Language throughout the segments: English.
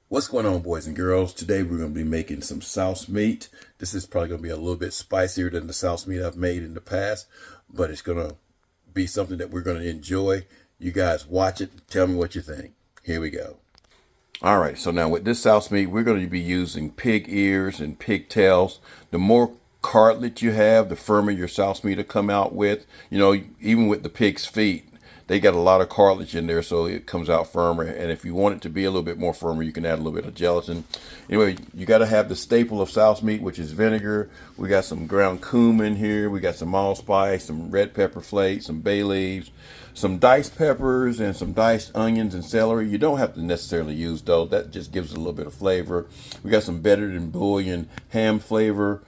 What's going on, boys and girls? Today we're going to be making some souse meat. This is probably going to be a little bit spicier than the souse meat I've made in the past, but it's going to be something that we're going to enjoy. You guys watch it. Tell me what you think. Here we go. All right, so now with this souse meat, we're going to be using pig ears and pigtails. The more cartilage you have, the firmer your souse meat will come out with. You know, even with the pig's feet, they got a lot of cartilage in there, so it comes out firmer. And if you want it to be a little bit more firmer, you can add a little bit of gelatin. Anyway, you got to have the staple of souse meat, which is vinegar. We got some ground cumin here. We got some allspice, some red pepper flakes, some bay leaves, some diced peppers, and some diced onions and celery. You don't have to necessarily use those. That just gives it a little bit of flavor. We got some better than bouillon ham flavor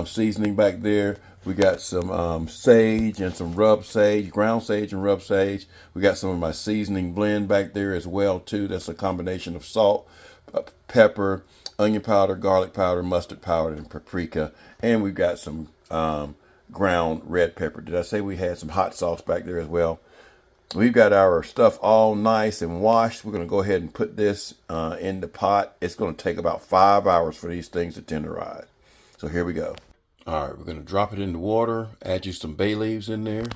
seasoning back there. We got some sage and some rub sage, ground sage and rub sage. We got some of my seasoning blend back there as well too. That's a combination of salt, pepper, onion powder, garlic powder, mustard powder, and paprika. And we've got some ground red pepper. Did I say we had some hot sauce back there as well? We've got our stuff all nice and washed. We're going to go ahead and put this in the pot. It's going to take about 5 hours for these things to tenderize. So here we go. All right, we're going to drop it in the water, add you some bay leaves in there.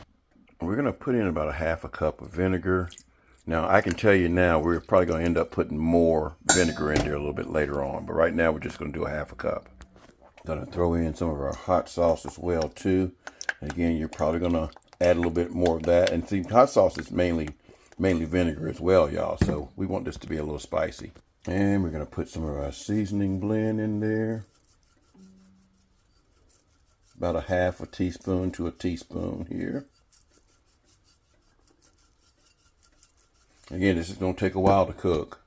We're going to put in about a half a cup of vinegar. Now, I can tell you now, we're probably going to end up putting more vinegar in there a little bit later on. But right now, we're just going to do a half a cup. Going to throw in some of our hot sauce as well, too. And again, you're probably going to add a little bit more of that. And see, hot sauce is mainly vinegar as well, y'all. So we want this to be a little spicy. And we're going to put some of our seasoning blend in there. About a half a teaspoon to a teaspoon here. Again, this is going to take a while to cook.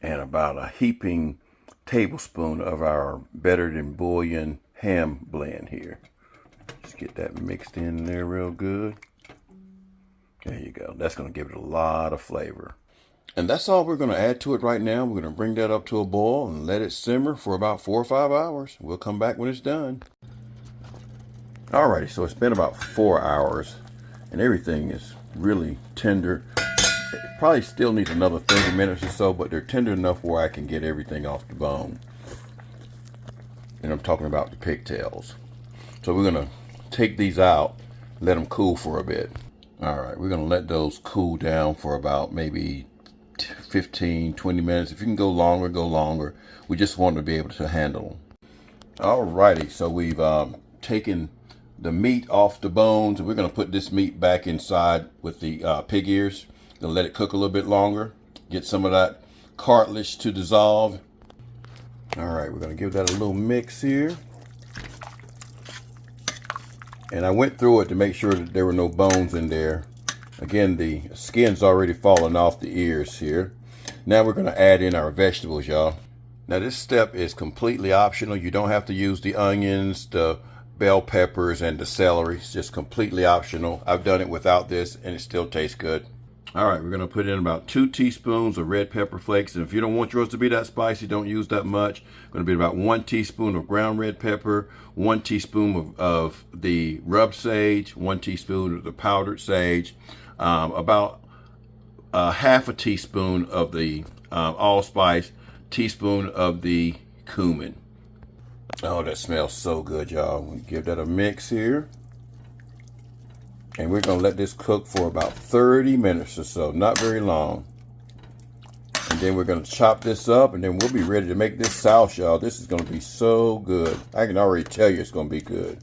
And about a heaping tablespoon of our better than bouillon ham blend here. Just get that mixed in there real good. There you go. That's going to give it a lot of flavor. And that's all we're going to add to it right now. We're going to bring that up to a boil and let it simmer for about 4 or 5 hours. We'll come back when it's done. Alrighty, so it's been about 4 hours and everything is really tender. It probably still needs another 30 minutes or so, but they're tender enough where I can get everything off the bone. And I'm talking about the pigtails. So we're going to take these out, let them cool for a bit. Alright, we're going to let those cool down for about maybe 15, 20 minutes. If you can go longer, go longer. We just want to be able to handle them. Alrighty, so we've taken the meat off the bones, and we're going to put this meat back inside with the pig ears. Gonna let it cook a little bit longer, get some of that cartilage to dissolve. All right, we're going to give that a little mix here. And I went through it to make sure that there were no bones in there. Again, the skin's already fallen off the ears here. Now we're going to add in our vegetables, y'all. Now this step is completely optional. You don't have to use the onions, the bell peppers, and the celery. It's just completely optional. I've done it without this and it still tastes good. All right, we're going to put in about 2 teaspoons of red pepper flakes. And if you don't want yours to be that spicy, don't use that much. Going to be about 1 teaspoon of ground red pepper, 1 teaspoon of the rub sage, 1 teaspoon of the powdered sage, about half a teaspoon of the allspice, teaspoon of the cumin. Oh, that smells so good, y'all. We give that a mix here. And we're going to let this cook for about 30 minutes or so, not very long. And then we're going to chop this up, and then we'll be ready to make this souse, y'all. This is going to be so good. I can already tell you it's going to be good.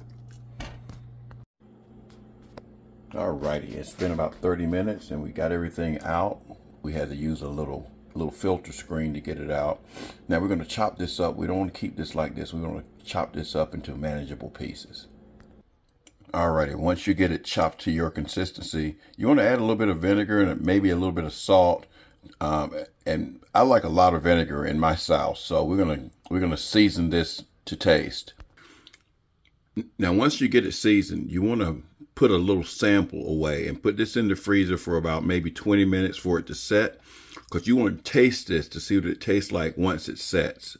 Alrighty, it's been about 30 minutes, and we got everything out. We had to use a little filter screen to get it out. Now we're going to chop this up. We don't want to keep this like this. We want to chop this up into manageable pieces. Alrighty, once you get it chopped to your consistency, you want to add a little bit of vinegar and maybe a little bit of salt. And I like a lot of vinegar in my sauce, so we're gonna season this to taste. Now, once you get it seasoned, you want to put a little sample away and put this in the freezer for about maybe 20 minutes for it to set, because you want to taste this to see what it tastes like once it sets.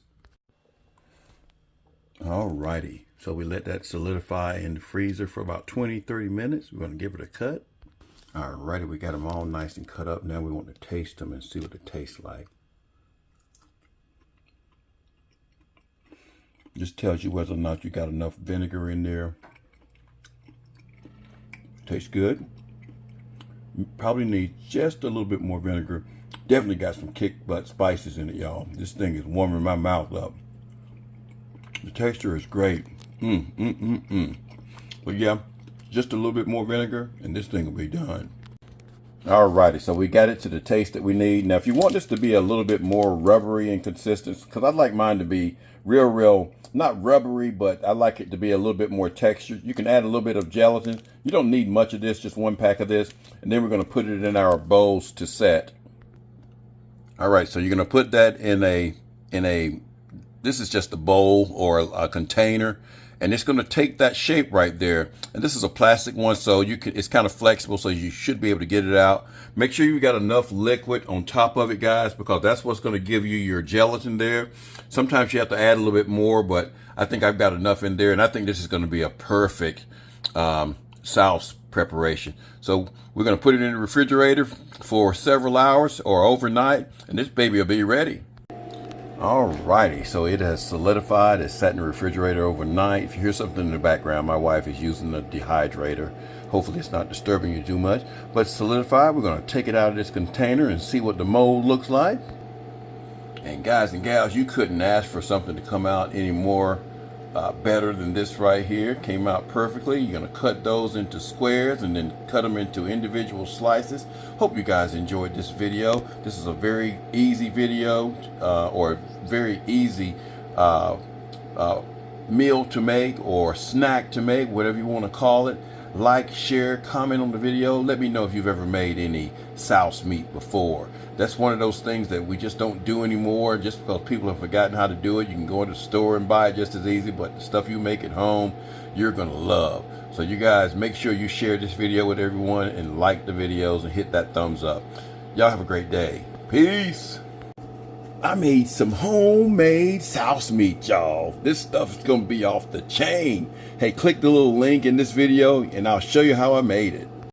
Alrighty. So we let that solidify in the freezer for about 20-30 minutes. We're going to give it a cut. Alrighty, we got them all nice and cut up. Now we want to taste them and see what it tastes like. Just tells you whether or not you got enough vinegar in there. Tastes good. Probably need just a little bit more vinegar. Definitely got some kick butt spices in it, y'all. This thing is warming my mouth up. The texture is great. But yeah, just a little bit more vinegar and this thing will be done. Alrighty, so we got it to the taste that we need. Now, if you want this to be a little bit more rubbery and consistent, because I like mine to be real, not rubbery, but I like it to be a little bit more textured. You can add a little bit of gelatin. You don't need much of this, just 1 pack of this. And then we're going to put it in our bowls to set. All right, so you're going to put that in a, this is just a bowl or a container. And it's going to take that shape right there. And this is a plastic one, so it's kind of flexible, so you should be able to get it out. Make sure you got enough liquid on top of it, guys, because that's what's going to give you your gelatin there. Sometimes you have to add a little bit more, but I think I've got enough in there. And I think this is going to be a perfect Souse preparation. So we're going to put it in the refrigerator for several hours or overnight, and this baby will be ready. Alrighty, so it has solidified. It's sat in the refrigerator overnight. If you hear something in the background, my wife is using the dehydrator. Hopefully it's not disturbing you too much. But it's solidified. We're going to take it out of this container and see what the mold looks like. And guys and gals, you couldn't ask for something to come out any more better than this right here. Came out perfectly. You're going to cut those into squares and then cut them into individual slices. Hope you guys enjoyed this video. This is a very easy video or very easy meal to make or snack to make, whatever you want to call it. Like, share, comment on the video. Let me know if you've ever made any souse meat before. That's one of those things that we just don't do anymore just because people have forgotten how to do it. You can go to the store and buy it just as easy, but the stuff you make at home, you're going to love. So you guys make sure you share this video with everyone and like the videos and hit that thumbs up. Y'all have a great day. Peace. I made some homemade souse meat, y'all. This stuff is going to be off the chain. Hey, click the little link in this video and I'll show you how I made it.